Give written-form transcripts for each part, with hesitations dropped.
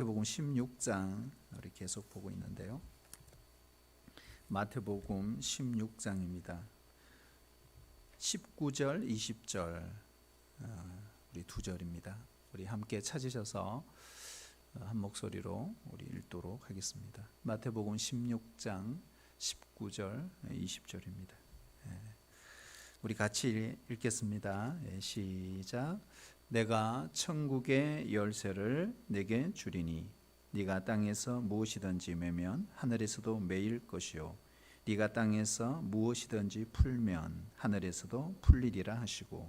마태복음 16장 우리 계속 보고 있는데요. 마태복음 16장입니다. 19절, 20절 우리 두 절입니다. 우리 함께 찾으셔서 한 목소리로 우리 읽도록 하겠습니다. 마태복음 16장 19절, 20절입니다. 우리 같이 읽겠습니다. 시작. 내가 천국의 열쇠를 내게 주리니 네가 땅에서 무엇이든지 매면 하늘에서도 매일 것이요 네가 땅에서 무엇이든지 풀면 하늘에서도 풀리리라 하시고,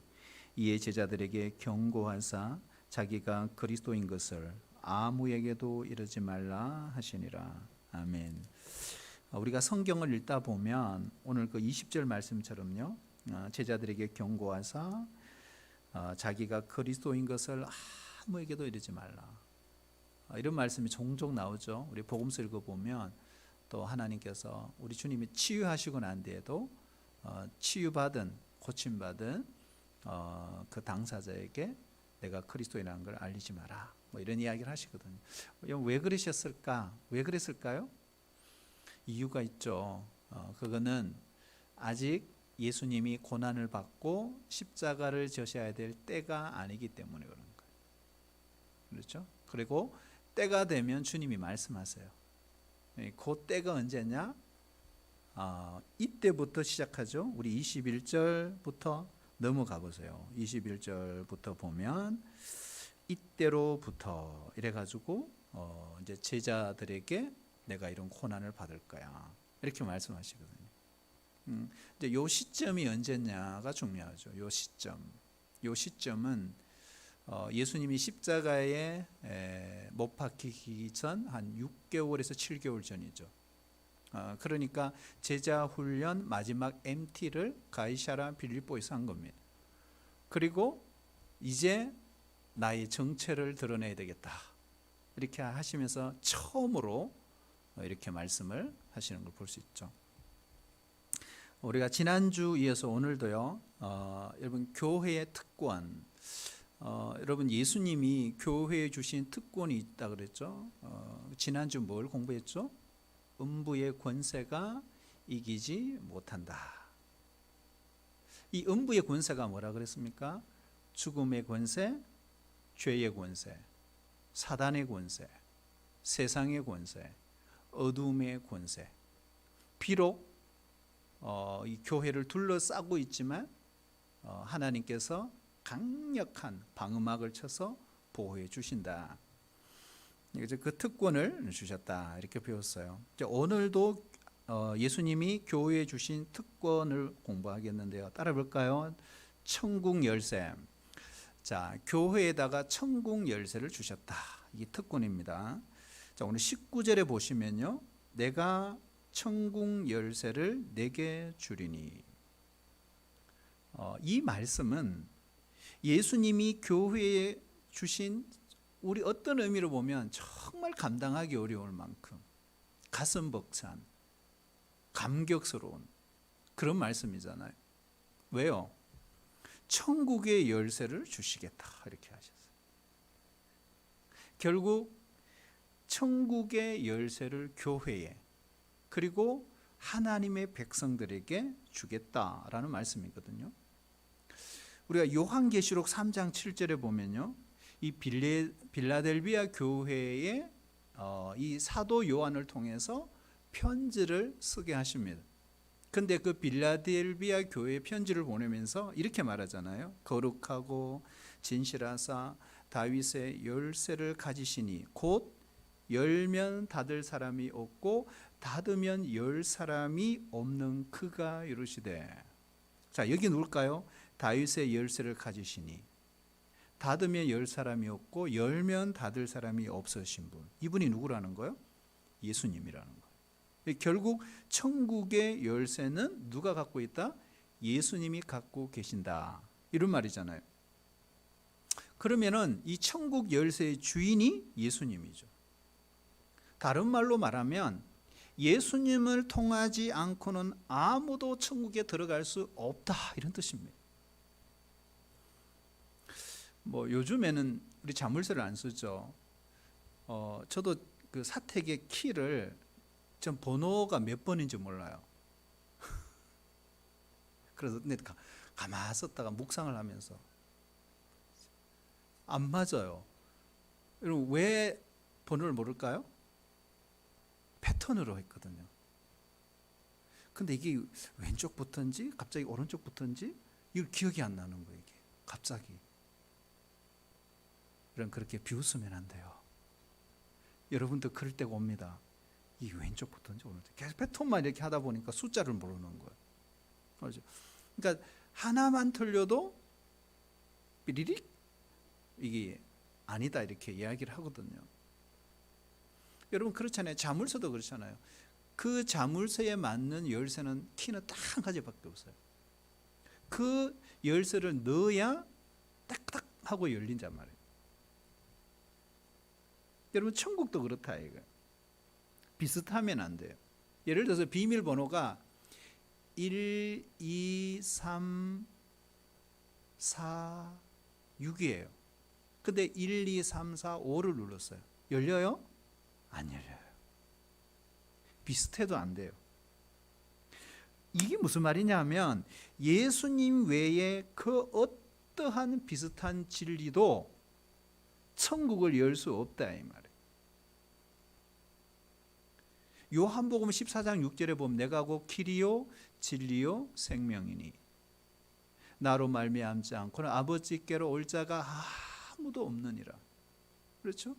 이에 제자들에게 경고하사 자기가 그리스도인 것을 아무에게도 이르지 말라 하시니라. 아멘. 우리가 성경을 읽다 보면 오늘 그 20절 말씀처럼요, 제자들에게 경고하사 자기가 그리스도인 것을 아무에게도 이르지 말라, 이런 말씀이 종종 나오죠. 우리 복음서 읽어보면 또 하나님께서 우리 주님이 치유하시고 난 뒤에도 치유받은, 고침받은 그 당사자에게 내가 그리스도인이라는 걸 알리지 마라, 이런 이야기를 하시거든요. 왜 그러셨을까? 왜 그랬을까요? 이유가 있죠. 그거는 아직 예수님이 고난을 받고 십자가를 져셔야 될 때가 아니기 때문에 그런 거예요. 그렇죠? 그리고 때가 되면 주님이 말씀하세요. 그 때가 언제냐? 이때부터 시작하죠. 우리 21절부터 넘어가 보세요. 21절부터 보면 이때로부터 이래가지고 이제 제자들에게 내가 이런 고난을 받을 거야, 이렇게 말씀하시거든요. 이제 요 시점이 언제냐가 중요하죠. 요 시점은 예수님이 십자가에 못 박히기 전 한 6개월에서 7개월 전이죠. 그러니까 제자 훈련 마지막 MT를 가이사랴 빌립보에서 한 겁니다. 그리고 이제 나의 정체를 드러내야 되겠다, 이렇게 하시면서 처음으로 이렇게 말씀을 하시는 걸 볼 수 있죠. 우리가 지난주 이어서 오늘도요, 여러분 교회의 특권, 여러분 예수님이 교회에 주신 특권이 있다 그랬죠. 지난주 뭘 공부했죠? 음부의 권세가 이기지 못한다. 이 음부의 권세가 뭐라 그랬습니까? 죽음의 권세, 죄의 권세, 사단의 권세, 세상의 권세, 어둠의 권세. 비록 이 교회를 둘러싸고 있지만 하나님께서 강력한 방어막을 쳐서 보호해 주신다. 이제 그 특권을 주셨다, 이렇게 배웠어요. 오늘도 예수님이 교회에 주신 특권을 공부하겠는데요. 따라 볼까요? 천국 열쇠. 자, 교회에다가 천국 열쇠를 주셨다. 이게 특권입니다. 자, 오늘 19절에 보시면요, 내가 천국 열쇠를 내게 주리니. 이 말씀은 예수님이 교회에 주신, 우리 어떤 의미로 보면 정말 감당하기 어려울 만큼 가슴 벅찬, 감격스러운 그런 말씀이잖아요. 왜요? 천국의 열쇠를 주시겠다, 이렇게 하셨어요. 결국 천국의 열쇠를 교회에, 그리고 하나님의 백성들에게 주겠다라는 말씀이거든요. 우리가 요한계시록 3장 7절에 보면요, 이 빌라델비아 교회에 이 사도 요한을 통해서 편지를 쓰게 하십니다. 근데 그 빌라델비아 교회에 편지를 보내면서 이렇게 말하잖아요. 거룩하고 진실하사 다윗의 열쇠를 가지시니 곧 열면 닫을 사람이 없고 닫으면 열 사람이 없는 그가 이르시되. 자, 여기 누굴까요? 다윗의 열쇠를 가지시니 닫으면 열 사람이 없고 열면 닫을 사람이 없으신 분. 이분이 누구라는 거예요? 예수님이라는 거예요. 결국 천국의 열쇠는 누가 갖고 있다? 예수님이 갖고 계신다, 이런 말이잖아요. 그러면은 이 천국 열쇠의 주인이 예수님이죠. 다른 말로 말하면 예수님을 통하지 않고는 아무도 천국에 들어갈 수 없다, 이런 뜻입니다. 요즘에는 우리 자물쇠를 안 쓰죠. 저도 그 사택의 키를 전 번호가 몇 번인지 몰라요. 그래서 가만히 썼다가 묵상을 하면서 안 맞아요. 여러분 왜 번호를 모를까요? 패턴으로 했거든요. 근데 이게 왼쪽부터인지 갑자기 오른쪽부터인지 이거 기억이 안 나는 거예요. 이게 갑자기. 그렇게 비웃으면 안 돼요. 여러분도 그럴 때가 옵니다. 이 왼쪽부터인지 오른쪽. 계속 패턴만 이렇게 하다 보니까 숫자를 모르는 거예요. 그렇죠? 그러니까 하나만 틀려도 삐리릭 이게 아니다 이렇게 이야기를 하거든요. 여러분 그렇잖아요. 자물쇠도 그렇잖아요. 그 자물쇠에 맞는 열쇠는 키는 딱 한 가지밖에 없어요. 그 열쇠를 넣어야 딱딱 하고 열린단 말이에요. 여러분 천국도 그렇다 이거. 비슷하면 안 돼요. 예를 들어서 비밀번호가 1, 2, 3, 4, 6이에요. 근데 1, 2, 3, 4, 5를 눌렀어요. 열려요? 안 열려요. 비슷해도 안 돼요. 이게 무슨 말이냐면 예수님 외에 그 어떠한 비슷한 진리도 천국을 열 수 없다 이 말이에요. 요한복음 14장 6절에 보면 내가 곧 길이요 진리요 생명이니 나로 말미암지 않고는 아버지께로 올 자가 아무도 없느니라. 그렇죠?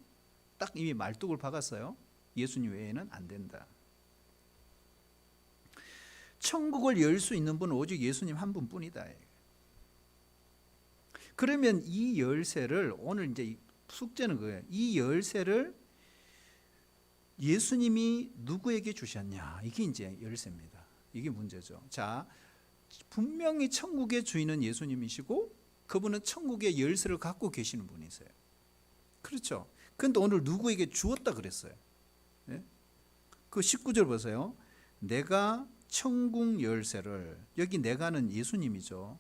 딱 이미 말뚝을 박았어요. 예수님 외에는 안 된다. 천국을 열 수 있는 분은 오직 예수님 한 분뿐이다. 그러면 이 열쇠를 오늘 이제 숙제는 그거예요. 이 열쇠를 예수님이 누구에게 주셨냐? 이게 이제 열쇠입니다. 이게 문제죠. 자, 분명히 천국의 주인은 예수님이시고 그분은 천국의 열쇠를 갖고 계시는 분이세요. 그렇죠? 그런데 오늘 누구에게 주었다 그랬어요. 네? 그 19절 보세요. 내가 천국 열쇠를, 여기 내가는 예수님이죠.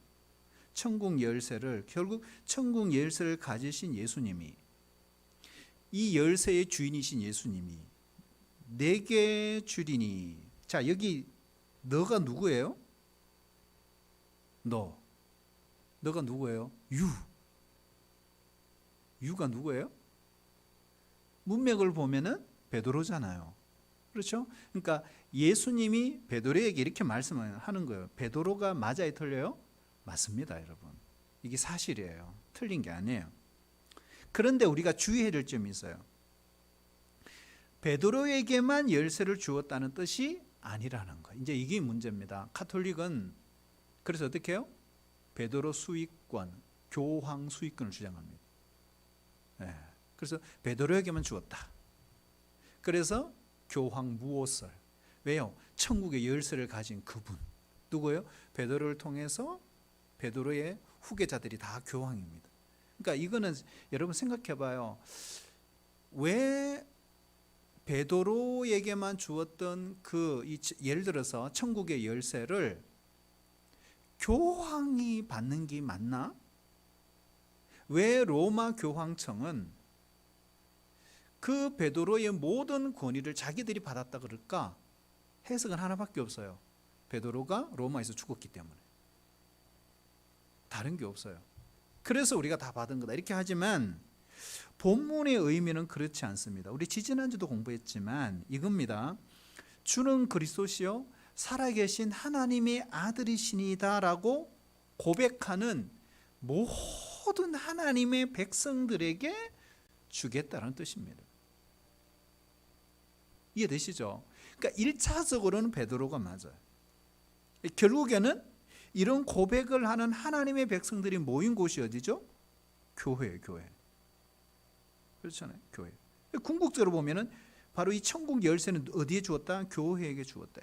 천국 열쇠를, 결국 천국 열쇠를 가지신 예수님이, 이 열쇠의 주인이신 예수님이 내게 주리니. 자, 여기 너가 누구예요? 너가 누구예요? 유가 누구예요? 문맥을 보면은 베드로잖아요. 그렇죠? 그러니까 예수님이 베드로에게 이렇게 말씀하는 거예요. 베드로가 맞아요, 틀려요? 맞습니다, 여러분. 이게 사실이에요. 틀린 게 아니에요. 그런데 우리가 주의해야 될 점이 있어요. 베드로에게만 열쇠를 주었다는 뜻이 아니라는 거예요. 이제 이게 문제입니다. 가톨릭은 그래서 어떻게 해요? 베드로 수익권, 교황 수익권을 주장합니다. 네. 그래서 베드로에게만 주었다. 그래서 교황 무오설. 왜요? 천국의 열쇠를 가진 그분. 누구예요? 베드로를 통해서 베드로의 후계자들이 다 교황입니다. 그러니까 이거는 여러분 생각해 봐요. 왜 베드로에게만 주었던 예를 들어서 천국의 열쇠를 교황이 받는 게 맞나? 왜 로마 교황청은 그 베드로의 모든 권위를 자기들이 받았다 그럴까? 해석은 하나밖에 없어요. 베드로가 로마에서 죽었기 때문에. 다른 게 없어요. 그래서 우리가 다 받은 거다 이렇게 하지만 본문의 의미는 그렇지 않습니다. 우리 지지난주도 공부했지만 이겁니다. 주는 그리스도시요 살아계신 하나님의 아들이시니다라고 고백하는 모든 하나님의 백성들에게 주겠다는 뜻입니다. 이해되시죠? 그러니까 1차적으로는 베드로가 맞아요. 결국에는 이런 고백을 하는 하나님의 백성들이 모인 곳이 어디죠? 교회예요, 교회. 그렇잖아요, 교회. 궁극적으로 보면은 바로 이 천국 열쇠는 어디에 주었다? 교회에게 주었다.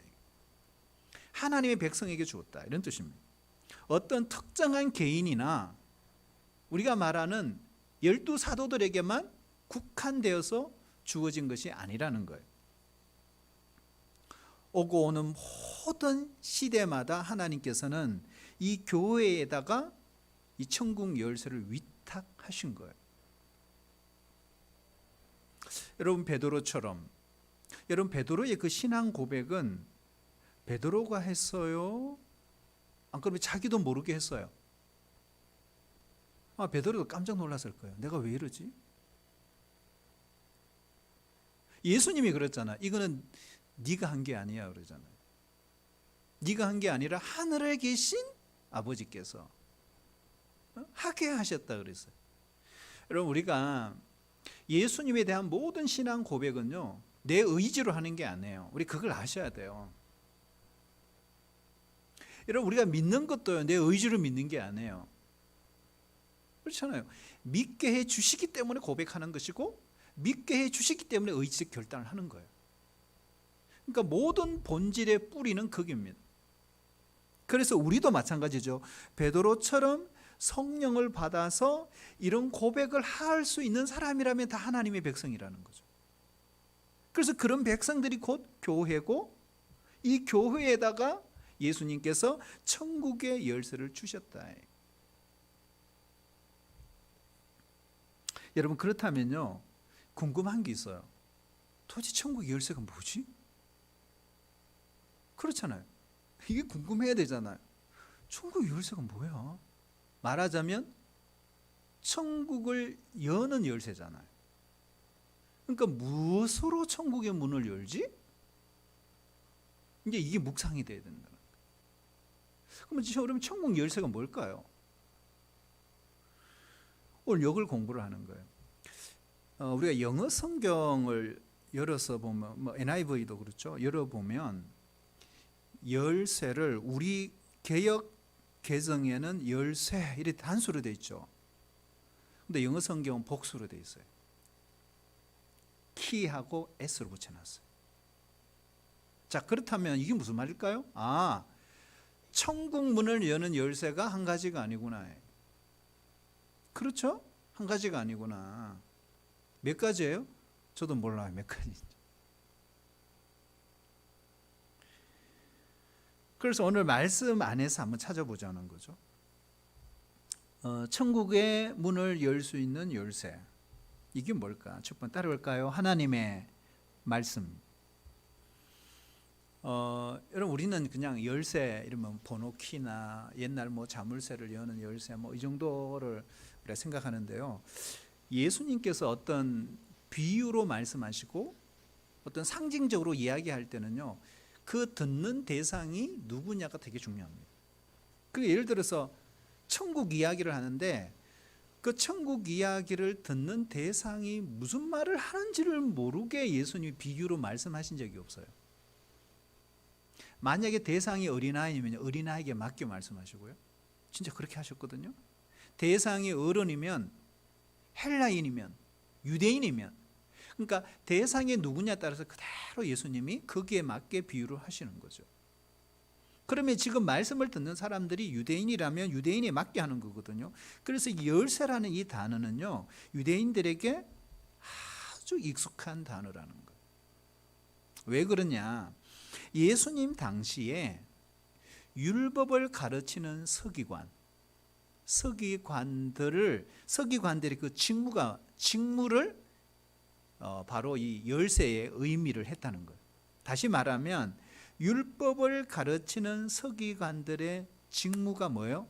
하나님의 백성에게 주었다. 이런 뜻입니다. 어떤 특정한 개인이나 우리가 말하는 12 사도들에게만 국한되어서 주어진 것이 아니라는 거예요. 오고 오는 모든 시대마다 하나님께서는 이 교회에다가 이 천국 열쇠를 위탁하신 거예요. 여러분 베드로처럼, 여러분 베드로의 그 신앙 고백은 베드로가 했어요? 안 그러면 자기도 모르게 했어요? 베드로도 깜짝 놀랐을 거예요. 내가 왜 이러지? 예수님이 그랬잖아. 이거는 네가 한 게 아니야 그러잖아요. 네가 한 게 아니라 하늘에 계신 아버지께서 하게 하셨다 그랬어요. 여러분 우리가 예수님에 대한 모든 신앙 고백은요, 내 의지로 하는 게 아니에요. 우리 그걸 아셔야 돼요. 여러분 우리가 믿는 것도요, 내 의지로 믿는 게 아니에요. 그렇잖아요. 믿게 해 주시기 때문에 고백하는 것이고, 믿게 해 주시기 때문에 의지적 결단을 하는 거예요. 그러니까 모든 본질의 뿌리는 거기입니다. 그래서 우리도 마찬가지죠. 베드로처럼 성령을 받아서 이런 고백을 할 수 있는 사람이라면 다 하나님의 백성이라는 거죠. 그래서 그런 백성들이 곧 교회고, 이 교회에다가 예수님께서 천국의 열쇠를 주셨다. 여러분 그렇다면요, 궁금한 게 있어요. 도대체 천국의 열쇠가 뭐지? 그렇잖아요. 이게 궁금해야 되잖아요. 천국의 열쇠가 뭐야? 말하자면 천국을 여는 열쇠잖아요. 그러니까 무엇으로 천국의 문을 열지? 이제 이게 묵상이 돼야 된다. 그러면 천국 열쇠가 뭘까요? 오늘 이걸 공부를 하는 거예요. 우리가 영어 성경을 열어서 보면, NIV도 그렇죠. 열어보면 열쇠를 우리 개역 개정에는 열쇠 이렇게 단수로 돼 있죠. 근데 영어 성경은 복수로 돼 있어요. 키하고 S로 붙여놨어요. 자, 그렇다면 이게 무슨 말일까요? 천국 문을 여는 열쇠가 한 가지가 아니구나. 그렇죠? 한 가지가 아니구나. 몇 가지예요? 저도 몰라요. 몇 가지인지. 그래서 오늘 말씀 안에서 한번 찾아보자는 거죠. 천국의 문을 열 수 있는 열쇠. 이게 뭘까? 첫 번째 따라올까요? 하나님의 말씀. 여러분 우리는 그냥 열쇠 이러면 번호키나 옛날 자물쇠를 여는 열쇠 이 정도를 우리가 생각하는데요. 예수님께서 어떤 비유로 말씀하시고 어떤 상징적으로 이야기할 때는요, 그 듣는 대상이 누구냐가 되게 중요합니다. 예를 들어서 천국 이야기를 하는데 그 천국 이야기를 듣는 대상이 무슨 말을 하는지를 모르게 예수님이 비유로 말씀하신 적이 없어요. 만약에 대상이 어린아이면 어린아이에게 맡겨 말씀하시고요. 진짜 그렇게 하셨거든요. 대상이 어른이면, 헬라인이면, 유대인이면, 그러니까 대상이 누구냐에 따라서 그대로 예수님이 거기에 맞게 비유를 하시는 거죠. 그러면 지금 말씀을 듣는 사람들이 유대인이라면 유대인에 맞게 하는 거거든요. 그래서 열쇠라는 이 단어는요, 유대인들에게 아주 익숙한 단어라는 거예요. 왜 그러냐? 예수님 당시에 율법을 가르치는 서기관들이 그 직무를 바로 이 열쇠의 의미를 했다는 거예요. 다시 말하면 율법을 가르치는 서기관들의 직무가 뭐예요?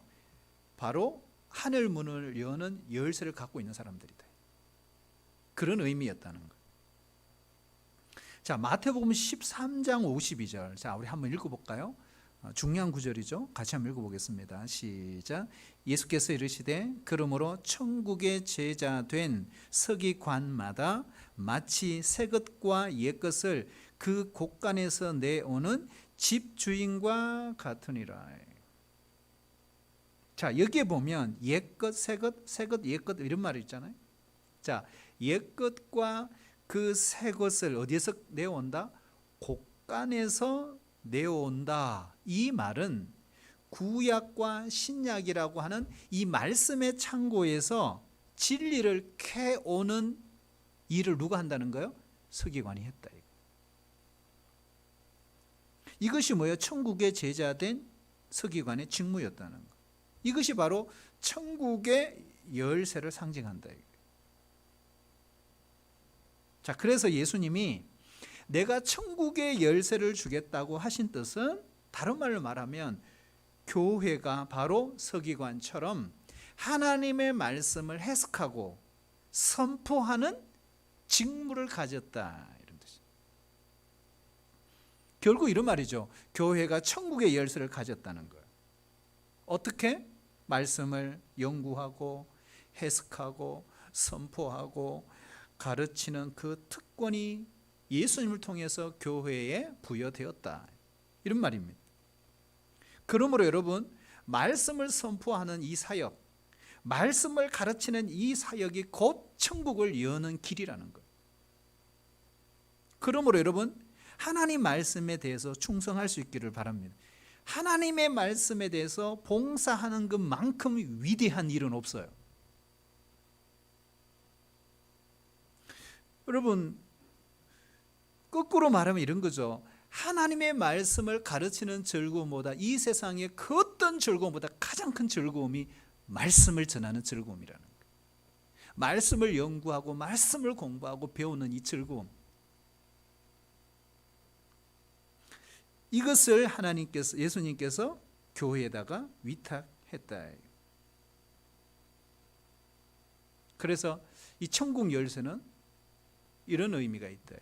바로 하늘 문을 여는 열쇠를 갖고 있는 사람들이다. 그런 의미였다는 거예요. 자, 마태복음 13장 52절. 자, 우리 한번 읽어볼까요? 중요한 구절이죠. 같이 한번 읽어보겠습니다. 시작. 예수께서 이르시되 그러므로 천국의 제자 된 서기관마다 마치 새 것과 옛 것을 그 곳간에서 내오는 집주인과 같으니라. 자, 여기에 보면 옛 것, 새 것, 새 것, 옛 것 이런 말이 있잖아요. 자, 옛 것과 그 새 것을 어디에서 내온다? 곳간에서 내온다. 이 말은 구약과 신약이라고 하는 이 말씀의 창고에서 진리를 캐오는 일을 누가 한다는 거예요? 서기관이 했다. 이것이 뭐예요? 천국의 제자된 서기관의 직무였다는 거. 이것이 바로 천국의 열쇠를 상징한다. 자, 그래서 예수님이 내가 천국의 열쇠를 주겠다고 하신 뜻은 다른 말로 말하면 교회가 바로 서기관처럼 하나님의 말씀을 해석하고 선포하는 직무를 가졌다, 이런 뜻이에요. 결국 이런 말이죠. 교회가 천국의 열쇠를 가졌다는 거예요. 어떻게? 말씀을 연구하고 해석하고 선포하고 가르치는 그 특권이 예수님을 통해서 교회에 부여되었다, 이런 말입니다. 그러므로 여러분, 말씀을 선포하는 이 사역, 말씀을 가르치는 이 사역이 곧 천국을 여는 길이라는 거예요. 그러므로 여러분, 하나님 말씀에 대해서 충성할 수 있기를 바랍니다. 하나님의 말씀에 대해서 봉사하는 것만큼 위대한 일은 없어요. 여러분, 거꾸로 말하면 이런 거죠. 하나님의 말씀을 가르치는 즐거움보다, 이 세상의 그 어떤 즐거움보다 가장 큰 즐거움이 말씀을 전하는 즐거움이라는 거예요. 말씀을 연구하고 말씀을 공부하고 배우는 이 즐거움, 이것을 하나님께서, 예수님께서 교회에다가 위탁했다. 그래서 이 천국 열쇠는 이런 의미가 있다.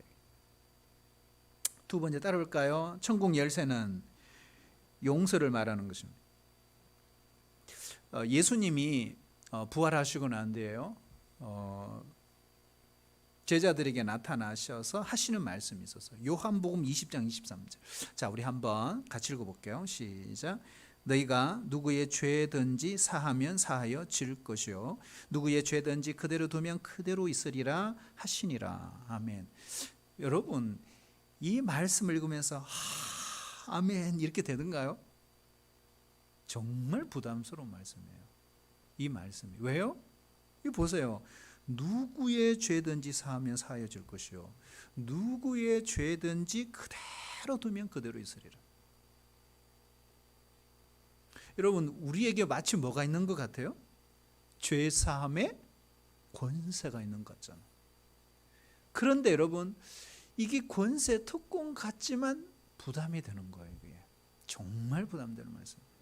두 번째 따라올까요? 천국 열쇠는 용서를 말하는 것입니다. 예수님이 부활하시고 난 뒤에요, 제자들에게 나타나셔서 하시는 말씀이 있었어요. 요한복음 20장 23절. 자, 우리 한번 같이 읽어볼게요. 시작. 너희가 누구의 죄든지 사하면 사하여 질 것이요 누구의 죄든지 그대로 두면 그대로 있으리라 하시니라. 아멘. 여러분, 이 말씀을 읽으면서 아멘 이렇게 되던가요? 정말 부담스러운 말씀이에요. 이 말씀이. 왜요? 이 보세요. 누구의 죄든지 사하면 사하여질 것이요 누구의 죄든지 그대로 두면 그대로 있으리라. 여러분, 우리에게 마치 뭐가 있는 것 같아요? 죄 사함의 권세가 있는 것 같잖아요. 그런데 여러분, 이게 권세 특권 같지만 부담이 되는 거예요. 이게 정말 부담되는 말씀입니다.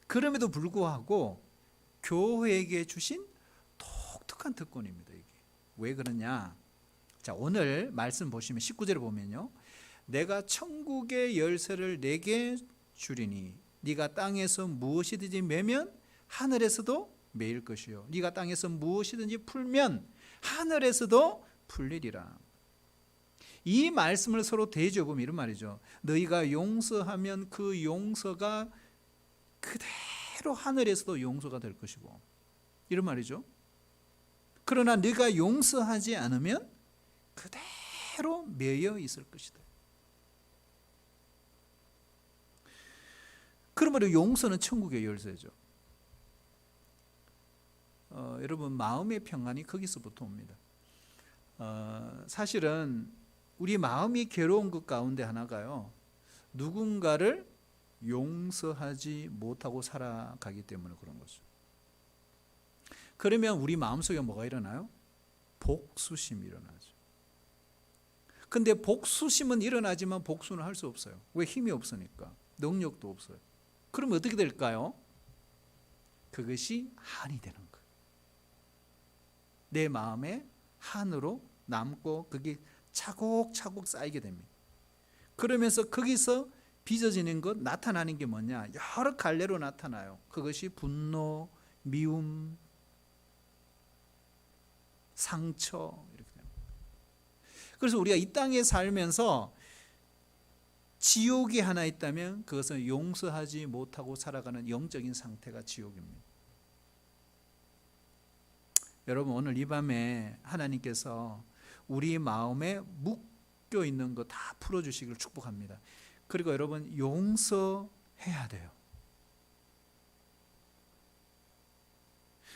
그럼에도 불구하고 교회에게 주신 독특한 특권입니다. 이게 왜 그러냐? 자, 오늘 말씀 보시면 19절에 보면요, 내가 천국의 열쇠를 내게 주리니 네가 땅에서 무엇이든지 매면 하늘에서도 매일 것이요 네가 땅에서 무엇이든지 풀면 하늘에서도 풀리리라. 이 말씀을 서로 대조해 보면 이런 말이죠. 너희가 용서하면 그 용서가 그대로 하늘에서도 용서가 될 것이고, 이런 말이죠. 그러나 네가 용서하지 않으면 그대로 매여 있을 것이다. 그러므로 용서는 천국의 열쇠죠. 여러분, 마음의 평안이 거기서부터 옵니다. 사실은 우리 마음이 괴로운 것 가운데 하나가요, 누군가를 용서하지 못하고 살아가기 때문에 그런 거죠. 그러면 우리 마음속에 뭐가 일어나요? 복수심이 일어나죠. 근데 복수심은 일어나지만 복수는 할 수 없어요. 왜? 힘이 없으니까. 능력도 없어요. 그러면 어떻게 될까요? 그것이 한이 되는 거예요. 내 마음에 한으로 남고 그게 차곡차곡 쌓이게 됩니다. 그러면서 거기서 빚어지는 것, 나타나는 게 뭐냐? 여러 갈래로 나타나요. 그것이 분노, 미움, 상처, 이렇게 됩니다. 그래서 우리가 이 땅에 살면서 지옥이 하나 있다면 그것은 용서하지 못하고 살아가는 영적인 상태가 지옥입니다. 여러분, 오늘 이 밤에 하나님께서 우리 마음에 묶여 있는 거 다 풀어주시기를 축복합니다. 그리고 여러분, 용서해야 돼요.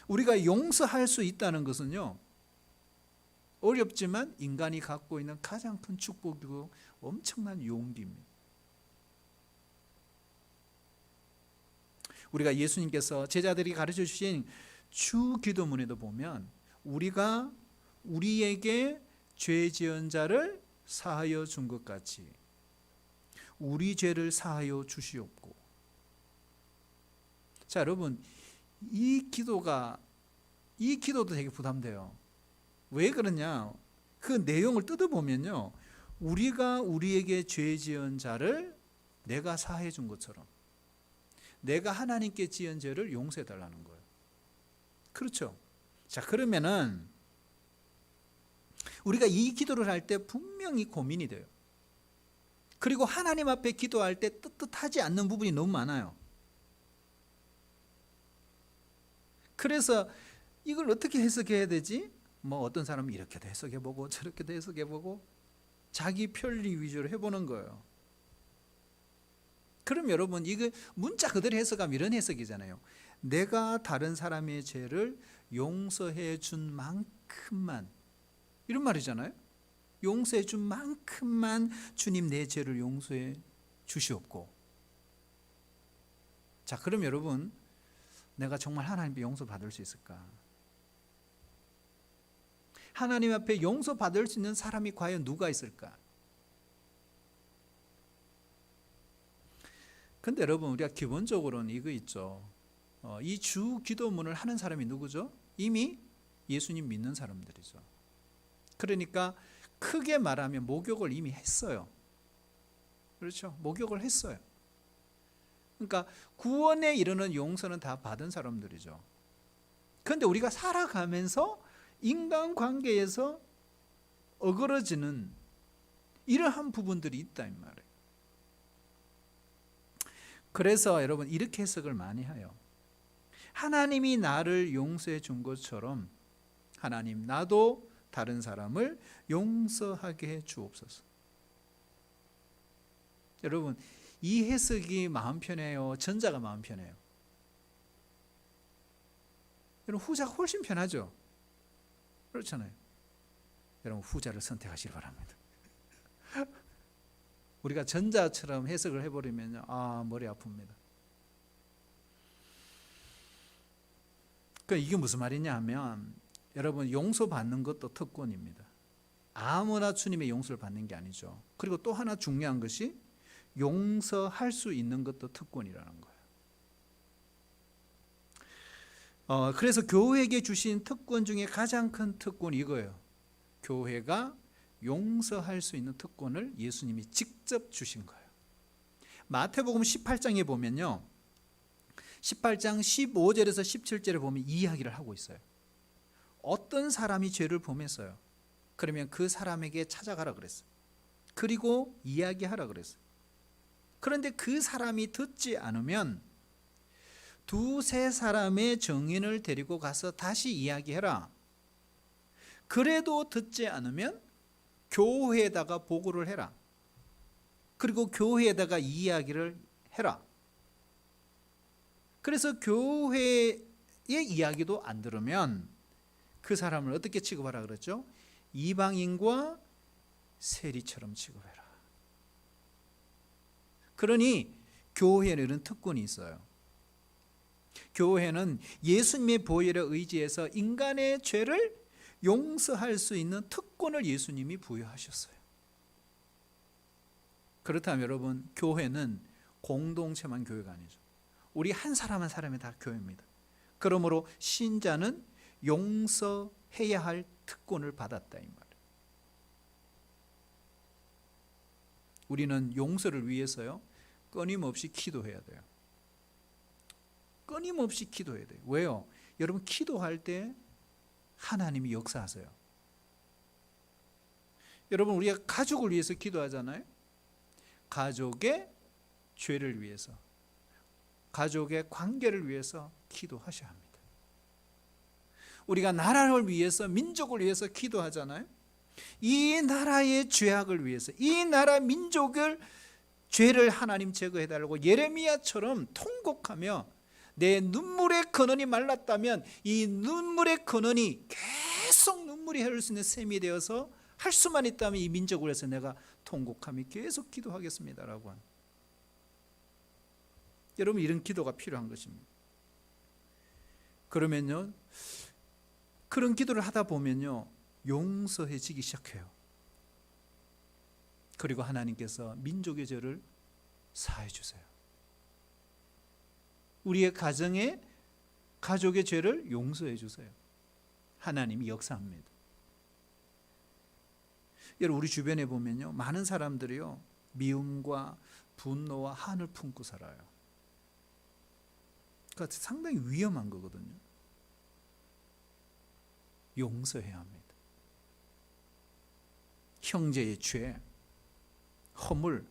우리가 용서할 수 있다는 것은요, 어렵지만 인간이 갖고 있는 가장 큰 축복이고 엄청난 용기입니다. 우리가 예수님께서 제자들이 가르쳐 주신 주 기도문에도 보면 우리가 우리에게 죄 지은 자를 사하여 준 것 같이 우리 죄를 사하여 주시옵고. 자, 여러분, 이 기도도 되게 부담돼요. 왜 그러냐? 그 내용을 뜯어보면요, 우리가 우리에게 죄 지은 자를 내가 사해 준 것처럼 내가 하나님께 지은 죄를 용서해 달라는 거예요. 그렇죠? 자, 그러면은 우리가 이 기도를 할 때 분명히 고민이 돼요. 그리고 하나님 앞에 기도할 때 떳떳하지 않는 부분이 너무 많아요. 그래서 이걸 어떻게 해석해야 되지? 어떤 사람은 이렇게도 해석해보고 저렇게도 해석해보고 자기 편리 위주로 해보는 거예요. 그럼 여러분, 이거 문자 그대로 해석하면 이런 해석이잖아요. 내가 다른 사람의 죄를 용서해 준 만큼만, 이런 말이잖아요. 용서해 준 만큼만 주님 내 죄를 용서해 주시옵고. 자, 그럼 여러분, 내가 정말 하나님께 용서받을 수 있을까? 하나님 앞에 용서받을 수 있는 사람이 과연 누가 있을까? 근데 여러분, 우리가 기본적으로는 이거 있죠. 이 주 기도문을 하는 사람이 누구죠? 이미 예수님 믿는 사람들이죠. 그러니까 크게 말하면 목욕을 이미 했어요. 그렇죠? 목욕을 했어요. 그러니까 구원에 이르는 용서는 다 받은 사람들이죠. 그런데 우리가 살아가면서 인간관계에서 어그러지는 이러한 부분들이 있다 이 말이에요. 그래서 여러분, 이렇게 해석을 많이 해요. 하나님이 나를 용서해 준 것처럼 하나님, 나도 다른 사람을 용서하게 해 주옵소서. 여러분, 이 해석이 마음 편해요? 전자가 마음 편해요? 여러분, 후자가 훨씬 편하죠? 그렇잖아요. 여러분, 후자를 선택하시기 바랍니다. 우리가 전자처럼 해석을 해버리면 머리 아픕니다. 그러니까 이게 무슨 말이냐 하면, 여러분, 용서받는 것도 특권입니다. 아무나 주님의 용서를 받는 게 아니죠. 그리고 또 하나 중요한 것이 용서할 수 있는 것도 특권이라는 거예요. 그래서 교회에게 주신 특권 중에 가장 큰 특권이 이거예요. 교회가 용서할 수 있는 특권을 예수님이 직접 주신 거예요. 마태복음 18장에 보면요, 18장 15절에서 17절에 보면 이 이야기를 하고 있어요. 어떤 사람이 죄를 범했어요. 그러면 그 사람에게 찾아가라 그랬어요. 그리고 이야기하라 그랬어요. 그런데 그 사람이 듣지 않으면 두세 사람의 증인을 데리고 가서 다시 이야기해라. 그래도 듣지 않으면 교회에다가 보고를 해라. 그리고 교회에다가 이야기를 해라. 그래서 교회의 이야기도 안 들으면 그 사람을 어떻게 취급하라 그랬죠? 이방인과 세리처럼 취급해라. 그러니 교회는 이런 특권이 있어요. 교회는 예수님의 보혈에 의지해서 인간의 죄를 용서할 수 있는 특권을 예수님이 부여하셨어요. 그렇다면 여러분, 교회는 공동체만 교회가 아니죠. 우리 한 사람 한 사람이 다 교회입니다. 그러므로 신자는 용서해야 할 특권을 받았다 이 말이에요. 우리는 용서를 위해서요, 끊임없이 기도해야 돼요. 끊임없이 기도해야 돼요. 왜요? 여러분, 기도할 때 하나님이 역사하세요. 여러분, 우리가 가족을 위해서 기도하잖아요. 가족의 죄를 위해서, 가족의 관계를 위해서 기도하셔야 합니다. 우리가 나라를 위해서, 민족을 위해서 기도하잖아요. 이 나라의 죄악을 위해서, 이 나라 민족을 죄를 하나님 제거해달라고 예레미야처럼 통곡하며 내 눈물의 근원이 말랐다면 이 눈물의 근원이 계속 눈물이 흐를 수 있는 셈이 되어서 할 수만 있다면 이 민족을 위해서 내가 통곡하며 계속 기도하겠습니다라고 한. 여러분, 이런 기도가 필요한 것입니다. 그러면요, 그런 기도를 하다 보면요, 용서해지기 시작해요. 그리고 하나님께서 민족의 죄를 사해 주세요. 우리의 가족의 죄를 용서해 주세요. 하나님이 역사합니다. 여러분, 우리 주변에 보면요, 많은 사람들이요, 미움과 분노와 한을 품고 살아요. 그러니까 상당히 위험한 거거든요. 용서해야 합니다. 형제의 죄, 허물,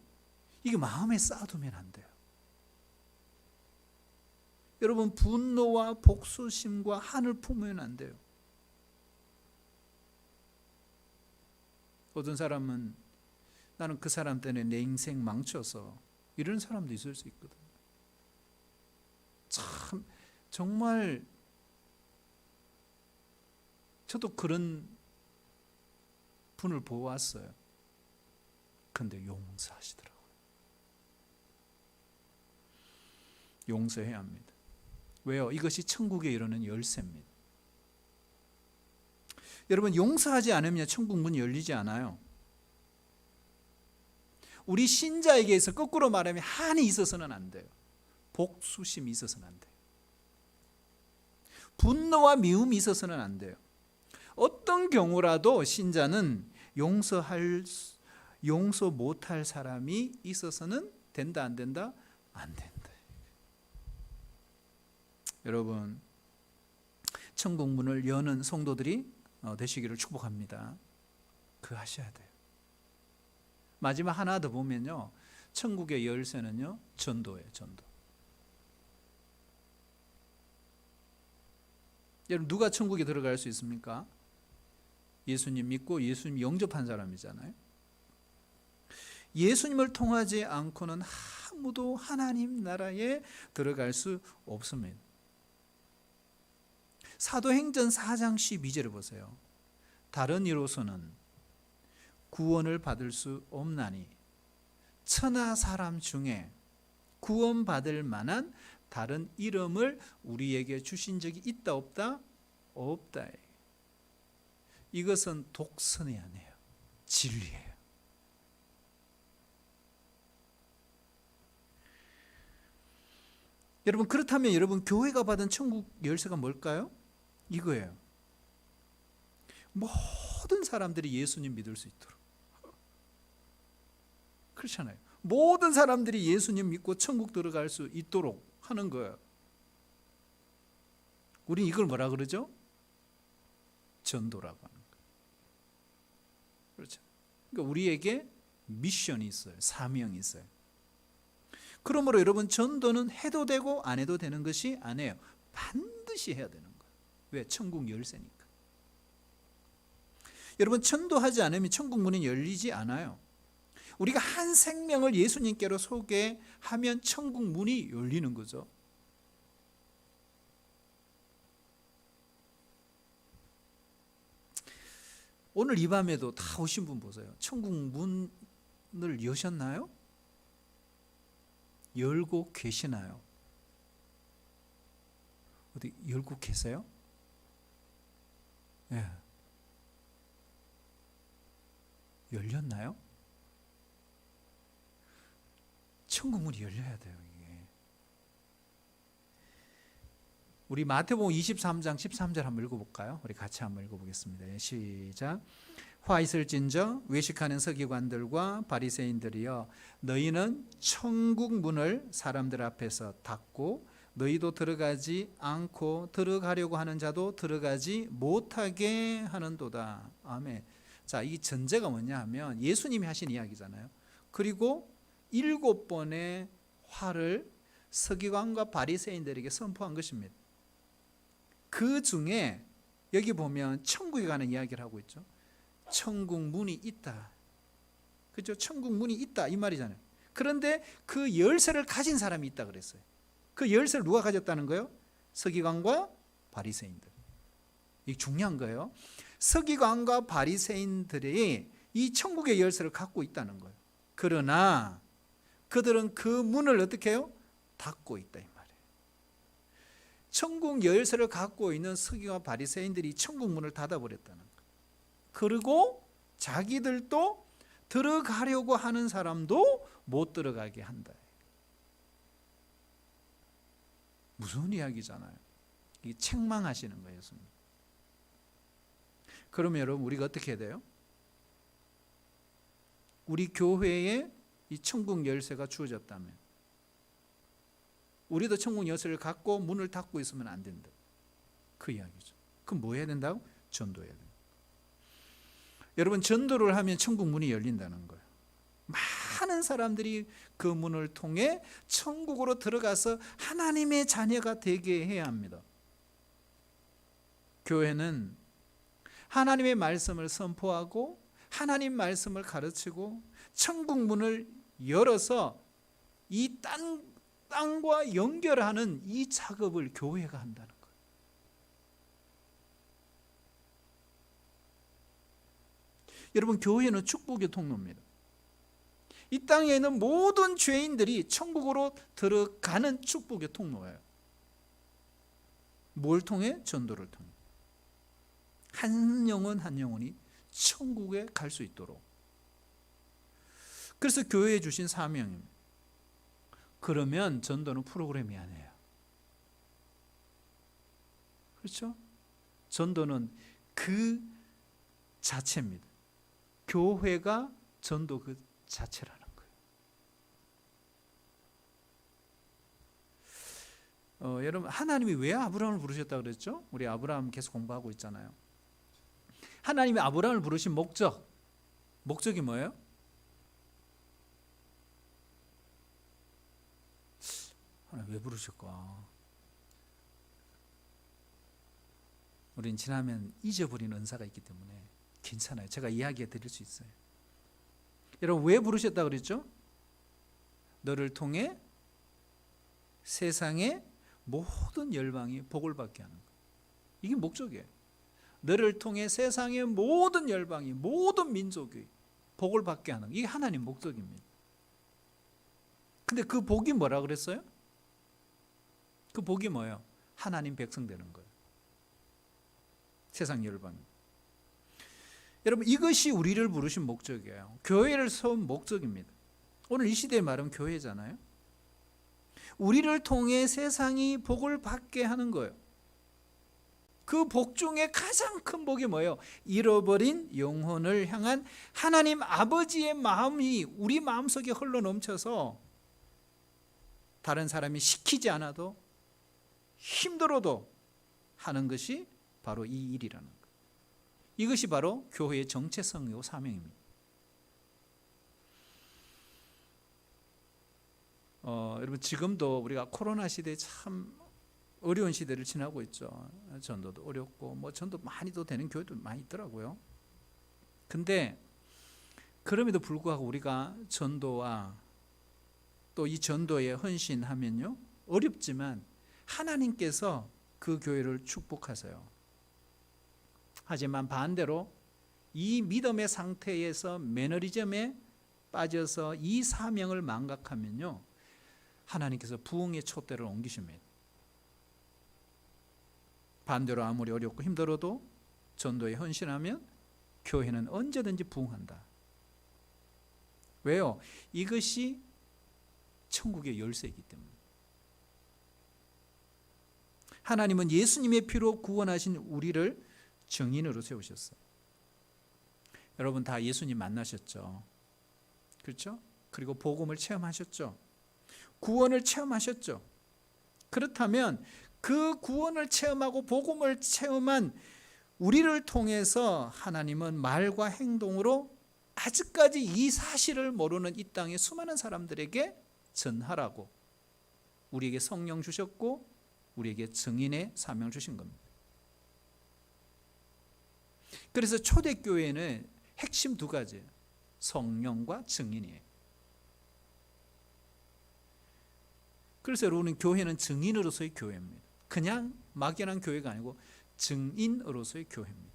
이게 마음에 쌓아두면 안 돼요. 여러분, 분노와 복수심과 한을 품으면 안 돼요. 어떤 사람은 나는 그 사람 때문에 내 인생 망쳐서, 이런 사람도 있을 수 있거든요. 참 정말 저도 그런 분을 보았어요. 근데 용서하시더라고요. 용서해야 합니다. 왜요? 이것이 천국에 이르는 열쇠입니다. 여러분, 용서하지 않으면 천국 문이 열리지 않아요. 우리 신자에게서 거꾸로 말하면 한이 있어서는 안 돼요. 복수심이 있어서는 안 돼요. 분노와 미움이 있어서는 안 돼요. 어떤 경우라도 신자는 용서 못할 사람이 있어서는 된다, 안 된다? 안 된다. 여러분, 천국 문을 여는 성도들이 되시기를 축복합니다. 그 하셔야 돼요. 마지막 하나 더 보면요, 천국의 열쇠는요, 전도예요. 전도. 여러분, 누가 천국에 들어갈 수 있습니까? 예수님 믿고 예수님 영접한 사람이잖아요. 예수님을 통하지 않고는 아무도 하나님 나라에 들어갈 수 없습니다. 사도행전 4장 12절을 보세요. 다른 이로서는 구원을 받을 수 없나니 천하 사람 중에 구원받을 만한 다른 이름을 우리에게 주신 적이 있다 없다? 없다. 이것은 독선이 아니에요. 진리예요. 여러분, 그렇다면 여러분, 교회가 받은 천국 열쇠가 뭘까요? 이거예요. 모든 사람들이 예수님 믿을 수 있도록. 그렇잖아요. 모든 사람들이 예수님 믿고 천국 들어갈 수 있도록 하는 거예요. 우린 이걸 뭐라 그러죠? 전도라고 하는 거예요. 그렇죠. 그러니까 우리에게 미션이 있어요. 사명이 있어요. 그러므로 여러분, 전도는 해도 되고 안 해도 되는 것이 아니에요. 반드시 해야 되는 거예요. 왜? 천국 열쇠니까. 여러분, 전도하지 않으면 천국 문이 열리지 않아요. 우리가 한 생명을 예수님께로 소개하면 천국 문이 열리는 거죠. 오늘 이 밤에도 다 오신 분 보세요. 천국 문을 여셨나요? 열고 계시나요? 어디 열고 계세요? 예. 열렸나요? 천국 문이 열려야 돼요. 이게. 우리 마태복음 23장 13절 한번 읽어볼까요? 우리 같이 한번 읽어보겠습니다. 시작. 화 있을진저 외식하는 서기관들과 바리새인들이여, 너희는 천국 문을 사람들 앞에서 닫고 너희도 들어가지 않고 들어가려고 하는 자도 들어가지 못하게 하는도다. 아멘. 자, 이 전제가 뭐냐 하면 예수님이 하신 이야기잖아요. 그리고 7번의 화를 서기관과 바리새인들에게 선포한 것입니다. 그 중에 여기 보면 천국에 관한 이야기를 하고 있죠. 천국 문이 있다. 그렇죠? 천국 문이 있다 이 말이잖아요. 그런데 그 열쇠를 가진 사람이 있다 그랬어요. 그 열쇠를 누가 가졌다는 거예요? 서기관과 바리새인들. 이게 중요한 거예요. 서기관과 바리새인들이 이 천국의 열쇠를 갖고 있다는 거예요. 그러나 그들은 그 문을 어떻게 해요? 닫고 있다 이 말이에요. 천국 열쇠를 갖고 있는 서기관과 바리새인들이 천국 문을 닫아버렸다는 거예요. 그리고 자기들도 들어가려고 하는 사람도 못 들어가게 한다. 무슨 이야기잖아요. 이게 책망하시는 거예요, 예수님. 그러면 여러분 우리가 어떻게 해야 돼요? 우리 교회에 이 천국 열쇠가 주어졌다면 우리도 천국 열쇠를 갖고 문을 닫고 있으면 안 된다. 그 이야기죠. 그럼 뭐 해야 된다고? 전도해야 된다. 여러분 전도를 하면 천국 문이 열린다는 거예요. 많은 사람들이 그 문을 통해 천국으로 들어가서 하나님의 자녀가 되게 해야 합니다. 교회는 하나님의 말씀을 선포하고 하나님 말씀을 가르치고 천국 문을 열어서 이 땅과 연결하는 이 작업을 교회가 한다는 거예요. 여러분 교회는 축복의 통로입니다. 이 땅에 있는 모든 죄인들이 천국으로 들어가는 축복의 통로예요. 뭘 통해? 전도를 통해. 한 영혼 한 영혼이 천국에 갈 수 있도록. 그래서 교회에 주신 사명입니다. 그러면 전도는 프로그램이 아니에요. 그렇죠? 전도는 그 자체입니다. 교회가 전도 그 자체라는 거예요. 여러분 하나님이 왜 아브라함을 부르셨다고 그랬죠? 우리 아브라함 계속 공부하고 있잖아요. 하나님이 아브라함을 부르신 목적이 뭐예요? 하나님 왜 부르실까? 우린 지나면 잊어버리는 은사가 있기 때문에 괜찮아요. 제가 이야기해 드릴 수 있어요. 여러분 왜 부르셨다고 그랬죠? 너를 통해 세상의 모든 열방이 복을 받게 하는 거예요. 이게 목적이에요. 너를 통해 세상의 모든 열방이 모든 민족이 복을 받게 하는 이게 하나님 목적입니다. 근데 그 복이 뭐라 그랬어요? 그 복이 뭐예요? 하나님 백성 되는 거예요. 세상 열방. 여러분 이것이 우리를 부르신 목적이에요. 교회를 세운 목적입니다. 오늘 이 시대의 말은 교회잖아요. 우리를 통해 세상이 복을 받게 하는 거예요. 그 복 중에 가장 큰 복이 뭐예요? 잃어버린 영혼을 향한 하나님 아버지의 마음이 우리 마음속에 흘러넘쳐서 다른 사람이 시키지 않아도 힘들어도 하는 것이 바로 이 일이라는 거예요. 이것이 바로 교회의 정체성이고 사명입니다. 여러분 지금도 우리가 코로나 시대에 참 어려운 시대를 지나고 있죠. 전도도 어렵고 뭐 전도 많이도 되는 교회도 많이 있더라고요. 근데 그럼에도 불구하고 우리가 전도와 또 이 전도에 헌신하면요 어렵지만 하나님께서 그 교회를 축복하세요. 하지만 반대로 이 믿음의 상태에서 매너리즘에 빠져서 이 사명을 망각하면요 하나님께서 부흥의 촛대를 옮기십니다. 반대로 아무리 어렵고 힘들어도 전도에 헌신하면 교회는 언제든지 부흥한다. 왜요? 이것이 천국의 열쇠이기 때문에. 하나님은 예수님의 피로 구원하신 우리를 증인으로 세우셨어요. 여러분 다 예수님 만나셨죠? 그렇죠? 그리고 복음을 체험하셨죠? 구원을 체험하셨죠? 그렇다면 그 구원을 체험하고 복음을 체험한 우리를 통해서 하나님은 말과 행동으로 아직까지 이 사실을 모르는 이 땅의 수많은 사람들에게 전하라고 우리에게 성령 주셨고 우리에게 증인의 사명 주신 겁니다. 그래서 초대교회는 핵심 두 가지예요. 성령과 증인이에요. 그래서 여러분 교회는 증인으로서의 교회입니다. 그냥 막연한 교회가 아니고 증인으로서의 교회입니다.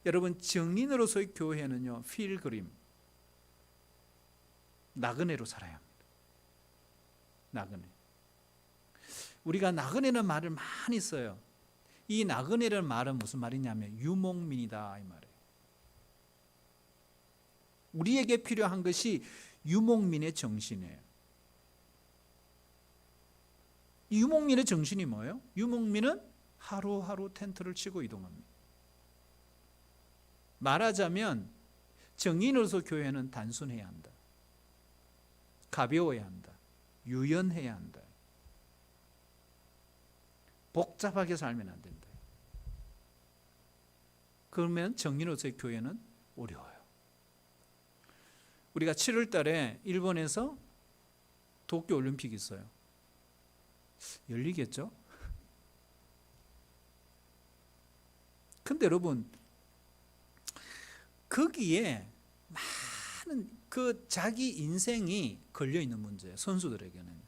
여러분 증인으로서의 교회는요 필그림 나그네로 살아야 합니다. 나그네. 우리가 나그네라는 말을 많이 써요. 이 나그네라는 말은 무슨 말이냐면 유목민이다 이 말이에요. 우리에게 필요한 것이 유목민의 정신이에요. 이 유목민의 정신이 뭐예요? 유목민은 하루하루 텐트를 치고 이동합니다. 말하자면 정인으로서 교회는 단순해야 한다. 가벼워야 한다. 유연해야 한다. 복잡하게 살면 안 된다. 그러면 정인으로서의 교회는 어려워요. 우리가 7월 달에 일본에서 도쿄올림픽이 있어요. 열리겠죠? 근데 여러분, 거기에 많은 그 자기 인생이 걸려있는 문제예요. 선수들에게는.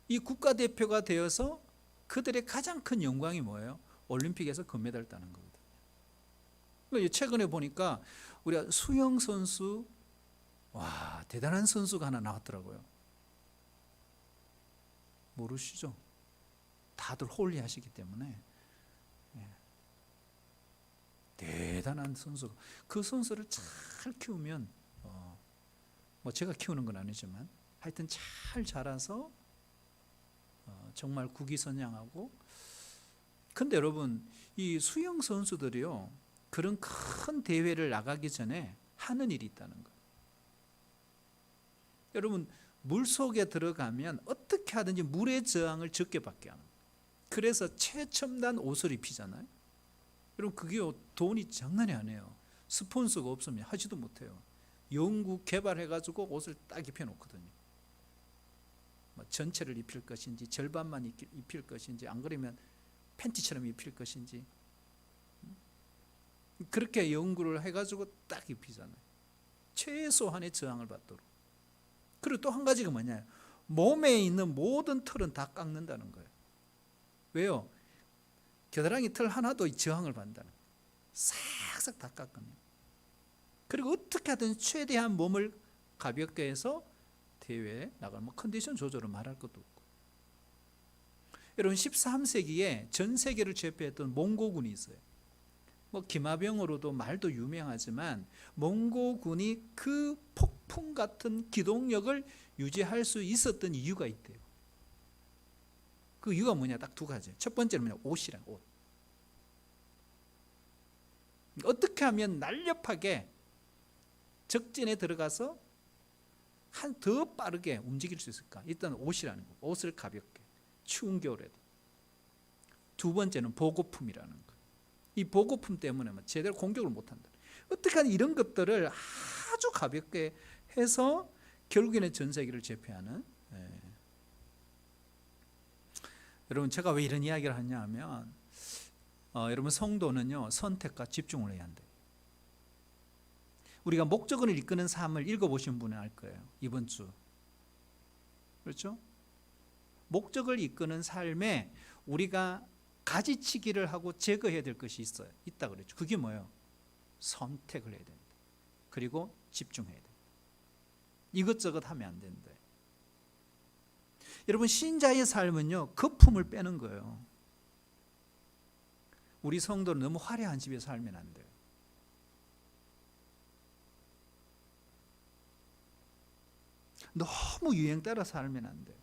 이 국가대표가 되어서 그들의 가장 큰 영광이 뭐예요? 올림픽에서 금메달 따는 거거든요. 최근에 보니까 우리가 수영 선수, 와, 대단한 선수가 하나 나왔더라고요. 모르시죠? 다들 홀리하시기 때문에. 대단한 선수. 그 선수를 잘 키우면 뭐 제가 키우는 건 아니지만 하여튼 잘 자라서 정말 국위선양하고. 근데 여러분, 이 수영 선수들이요, 그런 큰 대회를 나가기 전에 하는 일이 있다는 거예요. 여러분, 물속에 들어가면 어떻게 하든지 물의 저항을 적게 받게 하는 거예요. 그래서 최첨단 옷을 입히잖아요. 여러분, 그게 돈이 장난이 아니에요. 스폰서가 없으면 하지도 못해요. 연구 개발해가지고 옷을 딱 입혀놓거든요. 뭐 전체를 입힐 것인지 절반만 입힐 것인지, 안 그러면 팬티처럼 입힐 것인지, 그렇게 연구를 해가지고 딱 입히잖아요. 최소한의 저항을 받도록. 그리고 또 한 가지가 뭐냐, 몸에 있는 모든 털은 다 깎는다는 거예요. 왜요? 겨드랑이 털 하나도 저항을 받는다는 거예요. 싹싹 다 깎아내요. 그리고 어떻게 하든 최대한 몸을 가볍게 해서 대회에 나가는, 뭐 컨디션 조절은 말할 것도 없고. 여러분, 13세기에 전 세계를 제패했던 몽고군이 있어요. 뭐 기마병으로도 말도 유명하지만 몽고군이 그 폭풍 같은 기동력을 유지할 수 있었던 이유가 있대요. 그 이유가 뭐냐, 딱 두 가지. 첫 번째는 뭐냐, 옷이란 옷. 어떻게 하면 날렵하게 적진에 들어가서 더 빠르게 움직일 수 있을까? 일단 옷이라는 거. 옷을 가볍게, 추운 겨울에도. 두 번째는 보고품이라는 거. 이 보고품 때문에 제대로 공격을 못한다. 어떻게 하면 이런 것들을 아주 가볍게 해서 결국에는 전 세계를 제패하는. 여러분, 제가 왜 이런 이야기를 하냐 하면, 여러분, 성도는요, 선택과 집중을 해야 한대요. 우리가 목적을 이끄는 삶을 읽어보신 분은 알 거예요. 이번 주. 그렇죠? 목적을 이끄는 삶에 우리가 가지치기를 하고 제거해야 될 것이 있다 그랬죠. 그게 뭐예요? 선택을 해야 된다. 그리고 집중해야 된다. 이것저것 하면 안 된다. 여러분, 신자의 삶은요, 거품을 빼는 거예요. 우리 성도는 너무 화려한 집에서 살면 안 돼요. 너무 유행 따라 살면 안 돼요.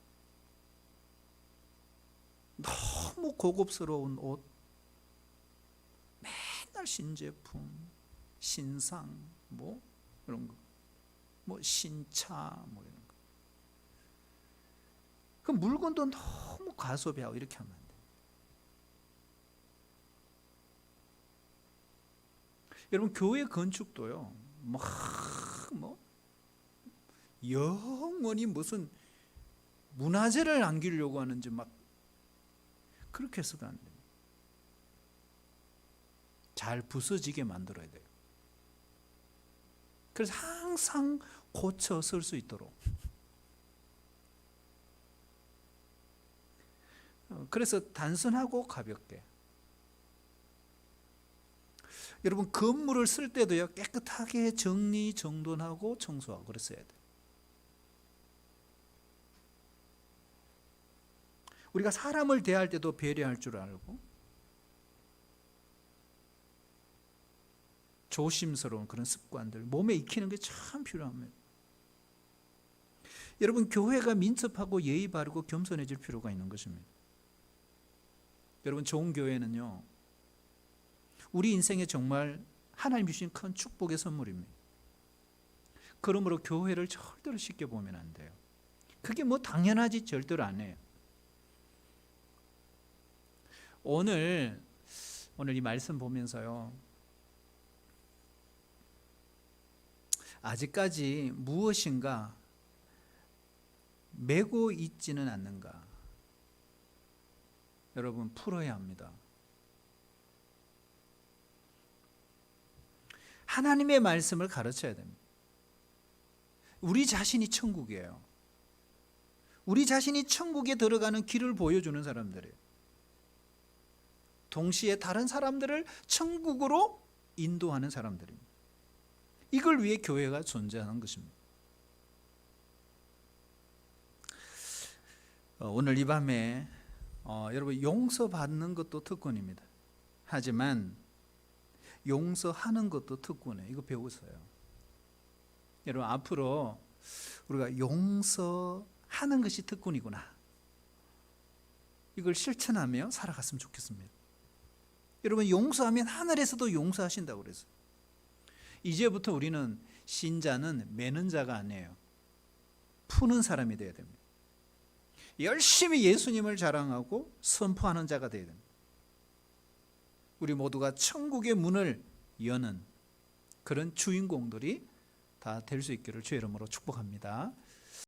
너무 고급스러운 옷, 맨날 신제품, 신상, 뭐 이런 거, 뭐 신차, 뭐 이런 거. 그 물건도 너무 과소비하고 이렇게 하면 안 돼요. 여러분, 교회 건축도요, 뭐 영원히 무슨 문화재를 남기려고 하는지 막 그렇게 해서도 안 돼요. 잘 부서지게 만들어야 돼요. 그래서 항상 고쳐 쓸 수 있도록. 그래서 단순하고 가볍게. 여러분, 건물을 쓸 때도요, 깨끗하게 정리정돈하고 청소하고 그랬어야 돼요. 우리가 사람을 대할 때도 배려할 줄 알고, 조심스러운 그런 습관들 몸에 익히는 게 참 필요합니다. 여러분, 교회가 민첩하고 예의 바르고 겸손해질 필요가 있는 것입니다. 여러분, 좋은 교회는요, 우리 인생에 정말 하나님 주신 큰 축복의 선물입니다. 그러므로 교회를 절대로 쉽게 보면 안 돼요. 그게 뭐 당연하지 절대로 안 해요. 오늘 이 말씀 보면서요, 아직까지 무엇인가 메고 있지는 않는가, 여러분 풀어야 합니다. 하나님의 말씀을 가르쳐야 됩니다. 우리 자신이 천국이에요. 우리 자신이 천국에 들어가는 길을 보여주는 사람들이에요. 동시에 다른 사람들을 천국으로 인도하는 사람들입니다. 이걸 위해 교회가 존재하는 것입니다. 오늘 이 밤에 여러분, 용서받는 것도 특권입니다. 하지만 용서하는 것도 특권이에요. 이거 배우세요. 여러분, 앞으로 우리가 용서하는 것이 특권이구나, 이걸 실천하며 살아갔으면 좋겠습니다. 여러분, 용서하면 하늘에서도 용서하신다고 그랬어요. 이제부터 우리는 신자는 매는 자가 아니에요. 푸는 사람이 되어야 됩니다. 열심히 예수님을 자랑하고 선포하는 자가 되어야 됩니다. 우리 모두가 천국의 문을 여는 그런 주인공들이 다 될 수 있기를 주의 이름으로 축복합니다.